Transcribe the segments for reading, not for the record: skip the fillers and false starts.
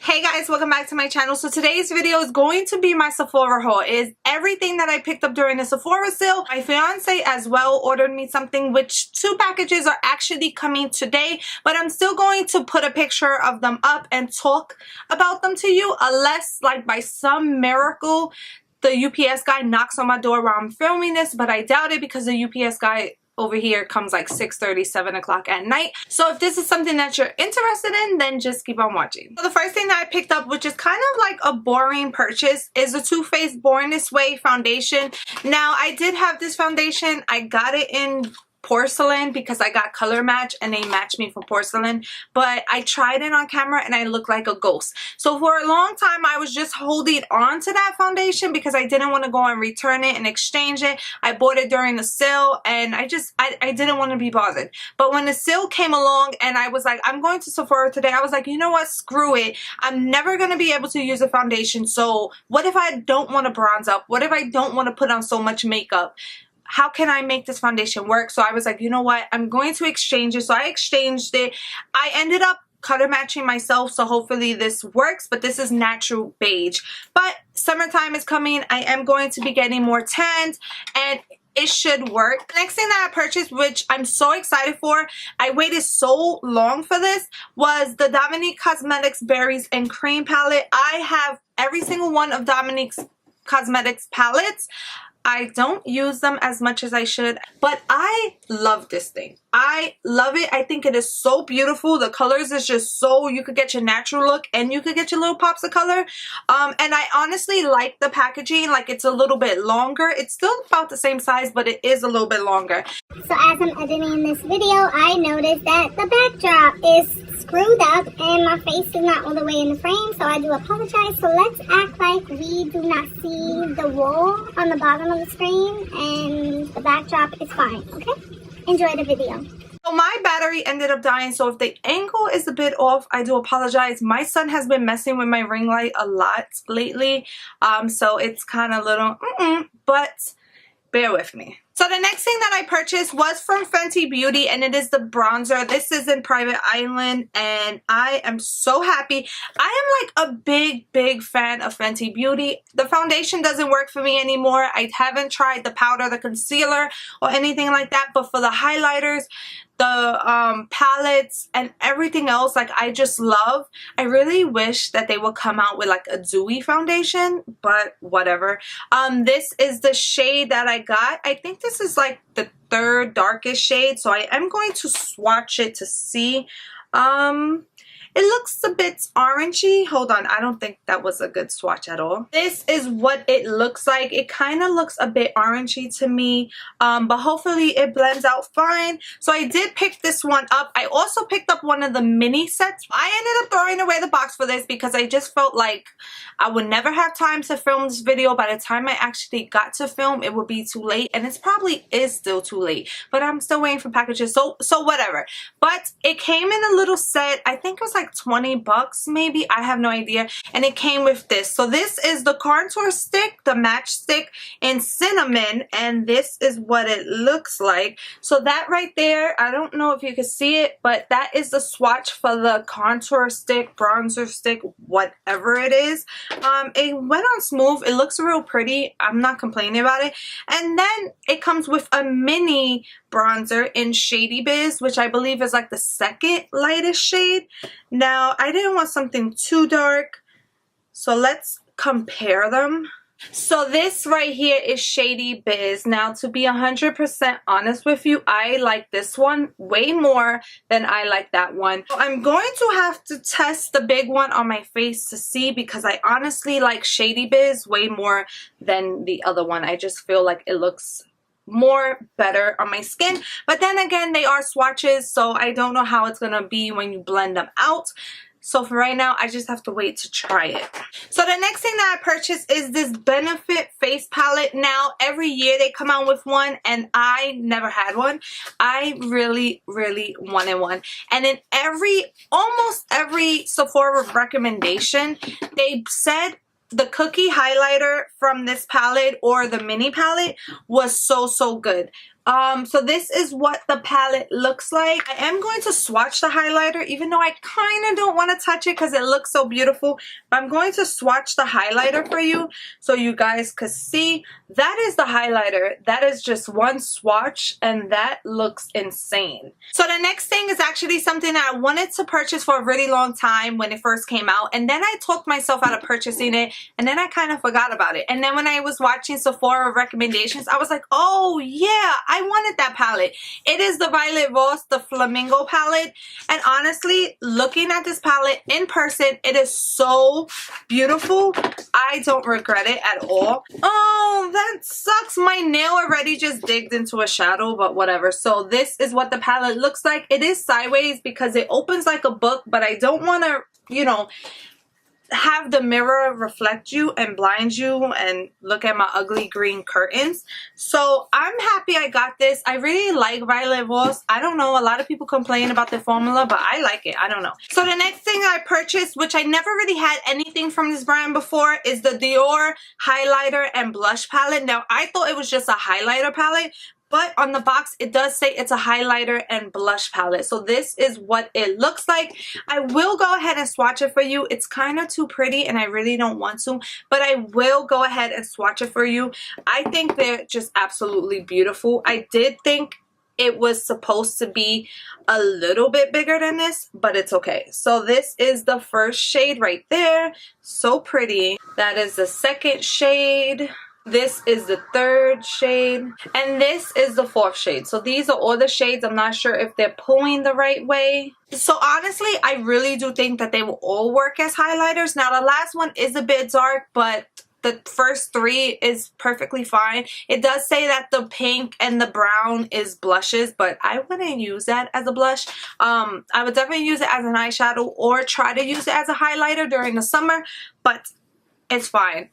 Hey guys, welcome back to my channel. So today's video is going to be my Sephora haul. It is everything that I picked up during the Sephora sale. My fiance as well ordered me something, which 2 packages are actually coming today, but I'm still going to put a picture of them up and talk about them to you, unless like by some miracle the UPS guy knocks on my door while I'm filming this, but I doubt it because the UPS guy over here comes like 6:30, 7 o'clock at night. So if this is something that you're interested in, then just keep on watching. So the first thing that I picked up, which is kind of like a boring purchase, is the Too Faced Born This Way foundation. Now, I did have this foundation. I got it in porcelain because I got color match and they matched me for porcelain, but I tried it on camera and I looked like a ghost. So for a long time I was just holding on to that foundation because I didn't want to go and return it and exchange it. I bought it during the sale and I didn't want to be bothered. But when the sale came along and I was like, I'm going to Sephora today, I was like, you know what, screw it. I'm never going to be able to use a foundation, so what if I don't want to bronze up? What if I don't want to put on so much makeup? How can I make this foundation work? So I was like, you know what, I'm going to exchange it. So I exchanged it. I ended up color matching myself, so hopefully this works, but this is natural beige. But summertime is coming. I am going to be getting more tanned and it should work. The next thing that I purchased, which I'm so excited for, I waited so long for this, was the Dominique Cosmetics Berries and Cream palette. I have every single one of Dominique's Cosmetics palettes. I don't use them as much as I should, but I love this thing. I love it. I think it is so beautiful. The colors is just so, you could get your natural look and you could get your little pops of color. And I honestly like the packaging. Like, it's a little bit longer. It's still about the same size, but it is a little bit longer. So as I'm editing this video, I noticed that the backdrop is screwed up and my face is not all the way in the frame, so I do apologize. So let's act like we do not see the wall on the bottom of the screen and the backdrop is fine, okay? Enjoy the video. So my battery ended up dying, so if the angle is a bit off, I do apologize. My son has been messing with my ring light a lot lately, so it's kind of little but bear with me. So the next thing that I purchased was from Fenty Beauty, and it is the bronzer. This is in Private Island and I am so happy. I am like a big fan of Fenty Beauty. The foundation doesn't work for me anymore. I haven't tried the powder, the concealer, or anything like that, but for the highlighters, the palettes and everything else, like, I just love. I really wish that they would come out with like a dewy foundation, but whatever. This is the shade that I got. I think this is like the 3rd darkest shade, so I am going to swatch it to see. It looks a bit orangey. Hold on, I don't think that was a good swatch at all. This is what it looks like. It kind of looks a bit orangey to me, but hopefully it blends out fine. So I did pick this one up. I also picked up one of the mini sets. I ended up throwing away the box for this because I just felt like I would never have time to film this video. By the time I actually got to film, it would be too late, and it probably is still too late, but I'm still waiting for packages, so whatever. But it came in a little set. I think it was like 20 bucks maybe, I have no idea, and it came with this. So this is the contour stick, the match stick in cinnamon, and this is what it looks like. So that right there, I don't know if you can see it, but that is the swatch for the contour stick, bronzer stick, whatever it is. It went on smooth. It looks real pretty. I'm not complaining about it. And then it comes with a mini bronzer in Shady Biz, which I believe is like the 2nd lightest shade. Now, I didn't want something too dark, so let's compare them. So this right here is Shady Biz. Now, to be 100% honest with you, I like this one way more than I like that one. So I'm going to have to test the big one on my face to see, because I honestly like Shady Biz way more than the other one. I just feel like it looks more better on my skin, but then again, they are swatches, so I don't know how it's gonna be when you blend them out. So for right now, I just have to wait to try it. So the next thing that I purchased is this Benefit face palette. Now, every year they come out with one, and I never had one. I really wanted one. And in almost every Sephora recommendation, they said the cookie highlighter from this palette or the mini palette was so good. So this is what the palette looks like. I am going to swatch the highlighter, even though I kind of don't want to touch it because it looks so beautiful. But I'm going to swatch the highlighter for you so you guys could see. That is the highlighter. That is just one swatch, and that looks insane. So the next thing is actually something that I wanted to purchase for a really long time when it first came out, and then I talked myself out of purchasing it, and then I kind of forgot about it. And then when I was watching Sephora recommendations, I was like, oh yeah, I wanted that palette. It is the Violet Voss, the Flamingo palette. And honestly, looking at this palette in person, it is so beautiful. I don't regret it at all. Oh, that sucks. My nail already just digged into a shadow, but whatever. So this is what the palette looks like. It is sideways because it opens like a book, but I don't want to, you know, have the mirror reflect you and blind you and look at my ugly green curtains. So I'm happy I got this. I really like Violet Voss. I don't know, a lot of people complain about the formula, but I like it. I don't know. So the next thing I purchased, which I never really had anything from this brand before, is the Dior highlighter and blush palette. Now I thought it was just a highlighter palette, but on the box, it does say it's a highlighter and blush palette. So this is what it looks like. I will go ahead and swatch it for you. It's kind of too pretty and I really don't want to, but I will go ahead and swatch it for you. I think they're just absolutely beautiful. I did think it was supposed to be a little bit bigger than this, but it's okay. So this is the first shade right there. So pretty. That is the second shade. This is the third shade, and this is the fourth shade. So these are all the shades. I'm not sure if they're pulling the right way. So honestly, I really do think that they will all work as highlighters. Now the last one is a bit dark, but the first three is perfectly fine. It does say that the pink and the brown is blushes, but I wouldn't use that as a blush. I would definitely use it as an eyeshadow or try to use it as a highlighter during the summer, but it's fine.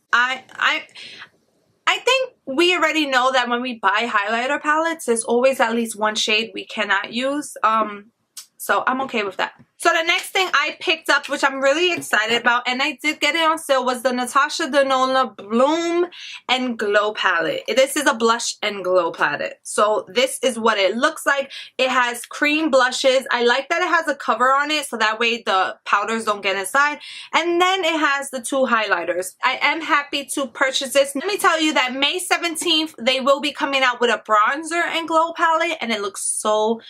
I think we already know that when we buy highlighter palettes, there's always at least one shade we cannot use. So I'm okay with that. So the next thing I picked up, which I'm really excited about, and I did get it on sale, was the Natasha Denona Bloom and Glow palette. This is a blush and glow palette. So this is what it looks like. It has cream blushes. I like that it has a cover on it so that way the powders don't get inside. And then it has the two highlighters. I am happy to purchase this. Let me tell you that May 17th, they will be coming out with a bronzer and glow palette, and it looks so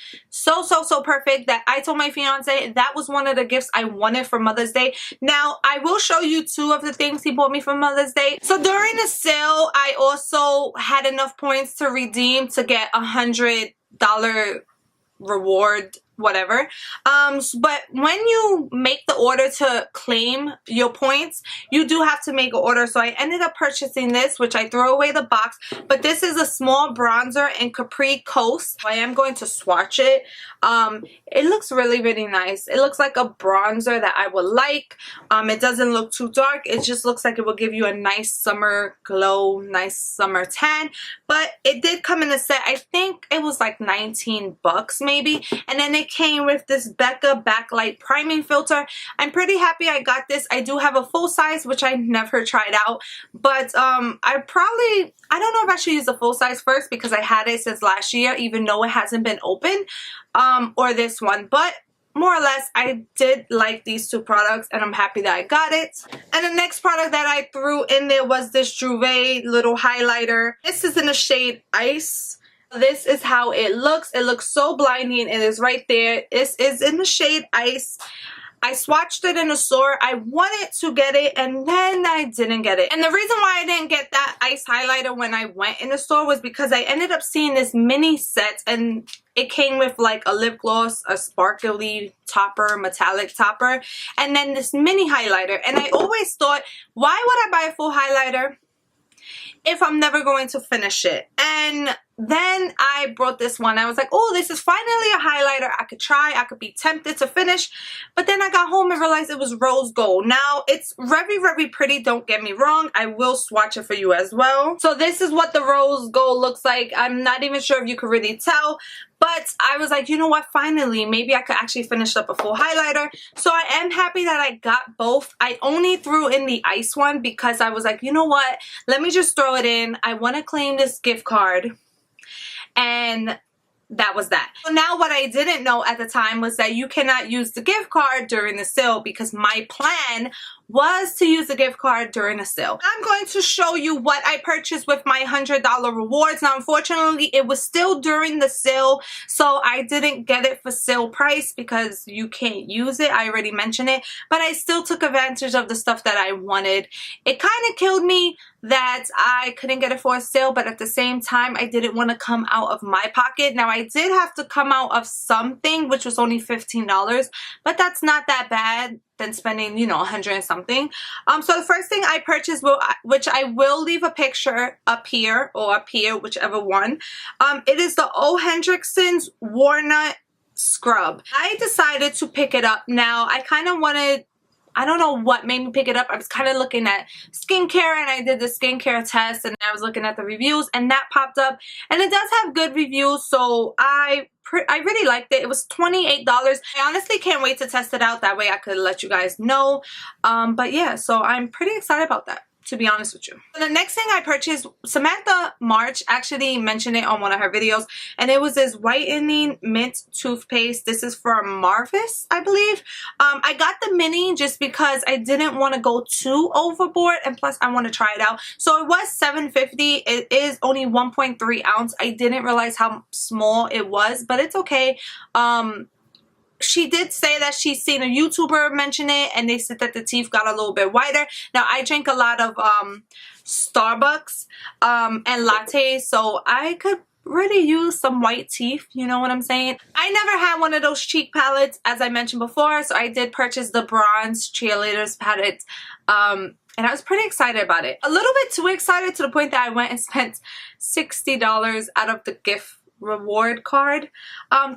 perfect that I told my fiance that was one of the gifts I wanted for Mother's Day. Now, I will show you two of the things he bought me for Mother's Day. So during the sale, I also had enough points to redeem to get $100 reward, whatever. But when you make the order to claim your points, you do have to make an order. So I ended up purchasing this, which I threw away the box, but this is a small bronzer in Capri Coast. I am going to swatch it. It looks really nice. It looks like a bronzer that I would like. It doesn't look too dark. It just looks like it will give you a nice summer glow, nice summer tan. But it did come in a set. I think it was like 19 bucks maybe. And then it came with this Becca backlight priming filter. I'm pretty happy I got this. I do have a full size, which I never tried out, but I don't know if I should use the full size first because I had it since last year, even though it hasn't been opened, or this one. But more or less, I did like these two products and I'm happy that I got it. And the next product that I threw in there was this Juve little highlighter. This is in the shade Ice. This is how it looks. It looks so blinding. It is right there. This is in the shade Ice. I swatched it in the store. I wanted to get it and then I didn't get it. And the reason why I didn't get that Ice highlighter when I went in the store was because I ended up seeing this mini set and it came with like a lip gloss, a sparkly topper, metallic topper, and then this mini highlighter. And I always thought, why would I buy a full highlighter if I'm never going to finish it? And then I brought this one. I was like, oh, this is finally a highlighter I could try. I could be tempted to finish. But then I got home and realized it was rose gold. Now, it's very pretty. Don't get me wrong. I will swatch it for you as well. So this is what the rose gold looks like. I'm not even sure if you could really tell. But I was like, you know what? Finally, maybe I could actually finish up a full highlighter. So I am happy that I got both. I only threw in the Ice one because I was like, you know what? Let me just throw it in. I want to claim this gift card. and that was that. So now what I didn't know at the time was that you cannot use the gift card during the sale, because my plan was to use the gift card during the sale. I'm going to show you what I purchased with my $100 rewards. Now, unfortunately, it was still during the sale, so I didn't get it for sale price because you can't use it. I already mentioned it, but I still took advantage of the stuff that I wanted. It kind of killed me that I couldn't get it for a sale, but at the same time, I didn't want to come out of my pocket. Now, I did have to come out of something, which was only $15, but that's not that bad than spending, you know, 100 and something. So the first thing I purchased, which I will leave a picture up here or up here, whichever one, it is the O. Hendrickson's Walnut Scrub. I decided to pick it up. Now, I kind of wanted, I don't know what made me pick it up. I was kind of looking at skincare, and I did the skincare test, and I was looking at the reviews, and that popped up, and it does have good reviews, so I really liked it. It was $28. I honestly can't wait to test it out. That way I could let you guys know. But yeah, so I'm pretty excited about that, to be honest with you. The next thing I purchased, Samantha March actually mentioned it on one of her videos, and it was this whitening mint toothpaste. This is from Marvis, I believe. I got the mini just because I didn't want to go too overboard, and plus I want to try it out. So it was $7.50. It is only 1.3 ounce. I didn't realize how small it was, but it's okay. She did say that she's seen a YouTuber mention it, and they said that the teeth got a little bit whiter. Now, I drink a lot of Starbucks and lattes, so I could really use some white teeth, you know what I'm saying? I never had one of those cheek palettes, as I mentioned before, so I did purchase the Bronze Cheerleaders palette, and I was pretty excited about it. A little bit too excited, to the point that I went and spent $60 out of the gift reward card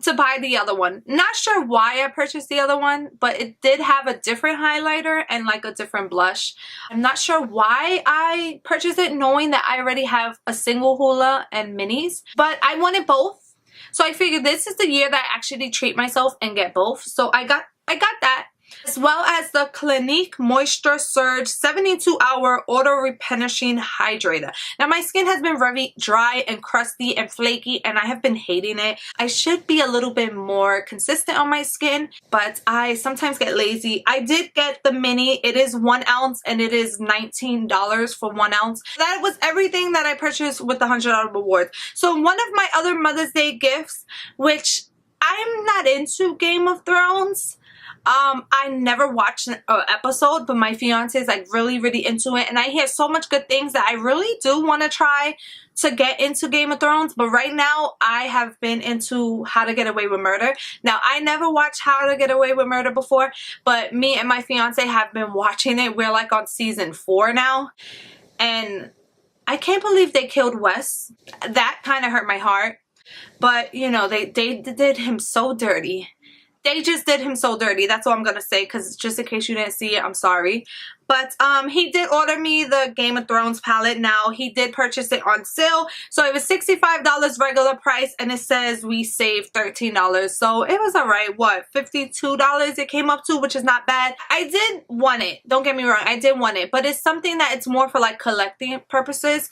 to buy the other one. Not sure why I purchased the other one, but it did have a different highlighter and like a different blush. I'm not sure why I purchased it, knowing that I already have a single Hoola and minis, but I wanted both, so I figured this is the year that I actually treat myself and get both. So I got that, as well as the Clinique Moisture Surge 72-hour auto replenishing hydrator. Now, my skin has been very dry and crusty and flaky, and I have been hating it. I should be a little bit more consistent on my skin, but I sometimes get lazy. I did get the mini. It is 1 ounce, and it is $19 for 1 ounce. That was everything that I purchased with the $100 reward. So one of my other Mother's Day gifts, which I'm not into Game of Thrones. I never watched an episode, but my fiance is like really into it, and I hear so much good things that I really do want to try to get into Game of Thrones. But right now I have been into How to Get Away with Murder. Now, I never watched How to Get Away with Murder before, but me and my fiance have been watching it. We're like on season 4 now, and I can't believe they killed Wes. That kind of hurt my heart, but you know, they did him so dirty. They just did him so dirty. That's all I'm gonna say, because just in case you didn't see it, I'm sorry. But he did order me the Game of Thrones palette. Now, he did purchase it on sale, so it was $65 regular price, and it says we saved $13. So it was alright. What, $52 it came up to, which is not bad. I did want it. Don't get me wrong, I did want it, but it's something that it's more for like collector purposes.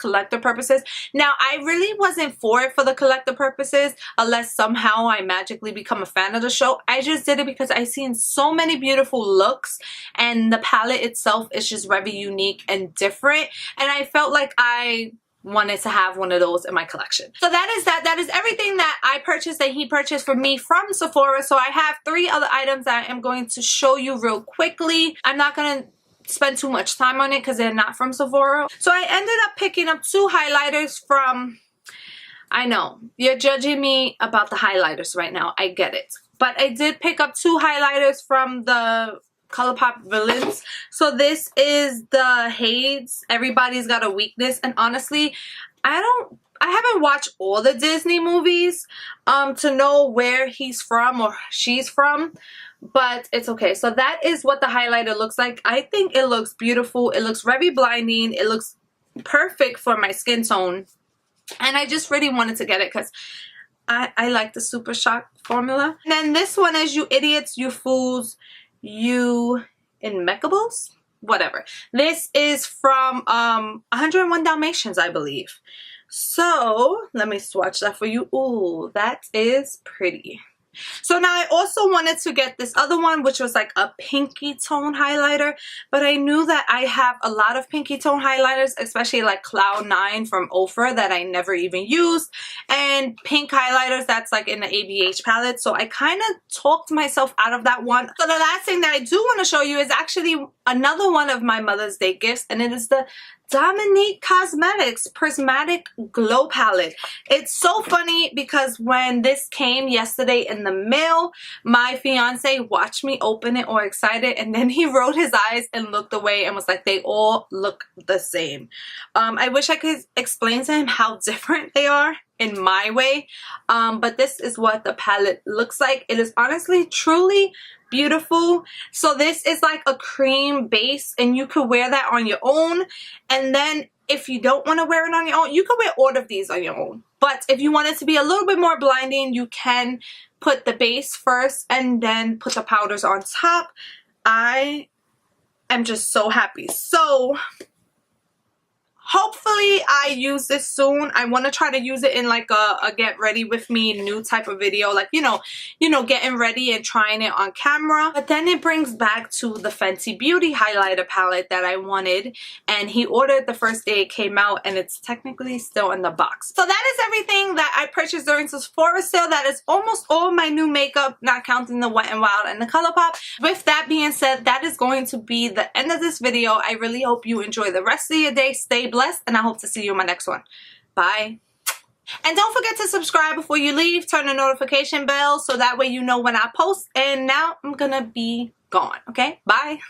Now, I really wasn't for it for the collector purposes, unless somehow I magically become a fan of the show. I just did it because I seen so many beautiful looks, and the palette itself is just very unique and different, and I felt like I wanted to have one of those in my collection. So that is that. That is everything that I purchased, that he purchased for me from Sephora. So I have 3 other items that I am going to show you real quickly. I'm not going to spend too much time on it because they're not from Sephora. So I ended up picking up 2 highlighters from, I know you're judging me about the highlighters right now, I get it, but I did pick up 2 highlighters from the ColourPop Villains. So this is the Hades, Everybody's Got a Weakness, and honestly, I haven't watched all the Disney movies to know where he's from or she's from, but it's okay. So that is what the highlighter looks like. I think it looks beautiful. It looks very blinding. It looks perfect for my skin tone, and I just really wanted to get it because I like the Super Shock formula. And then this one is You Idiots, You Fools, You Impecables, whatever. This is from 101 Dalmatians, I believe. So let me swatch that for you. Ooh, that is pretty. So now I also wanted to get this other one, which was like a pinky tone highlighter, but I knew that I have a lot of pinky tone highlighters, especially like Cloud 9 from Ofra that I never even used, and pink highlighters that's like in the ABH palette. So I kind of talked myself out of that one. So the last thing that I do want to show you is actually another one of my Mother's Day gifts, and it is the Dominique Cosmetics Prismatic Glow Palette. It's so funny because when this came yesterday in the mail, my fiance watched me open it all excited, and then he rolled his eyes and looked away and was like, they all look the same. I wish I could explain to him how different they are in my way, but this is what the palette looks like. It is honestly truly beautiful. So this is like a cream base, and you could wear that on your own, and then if you don't want to wear it on your own, you can wear all of these on your own. But if you want it to be a little bit more blinding, you can put the base first and then put the powders on top. I am just so happy. So hopefully I use this soon. I want to try to use it in like a get ready with me new type of video, like you know getting ready and trying it on camera. But then it brings back to the Fenty Beauty highlighter palette that I wanted, and he ordered the first day it came out, and it's technically still in the box. So that is everything that I purchased during Sephora sale. That is almost all my new makeup, not counting the Wet n Wild and the ColourPop. With that being said, that is going to be the end of this video. I really hope you enjoy the rest of your day. Stay blessed, and I hope to see you in my next one. Bye. And don't forget to subscribe before you leave. Turn the notification bell so that way you know when I post. And now I'm gonna be gone. Okay, bye.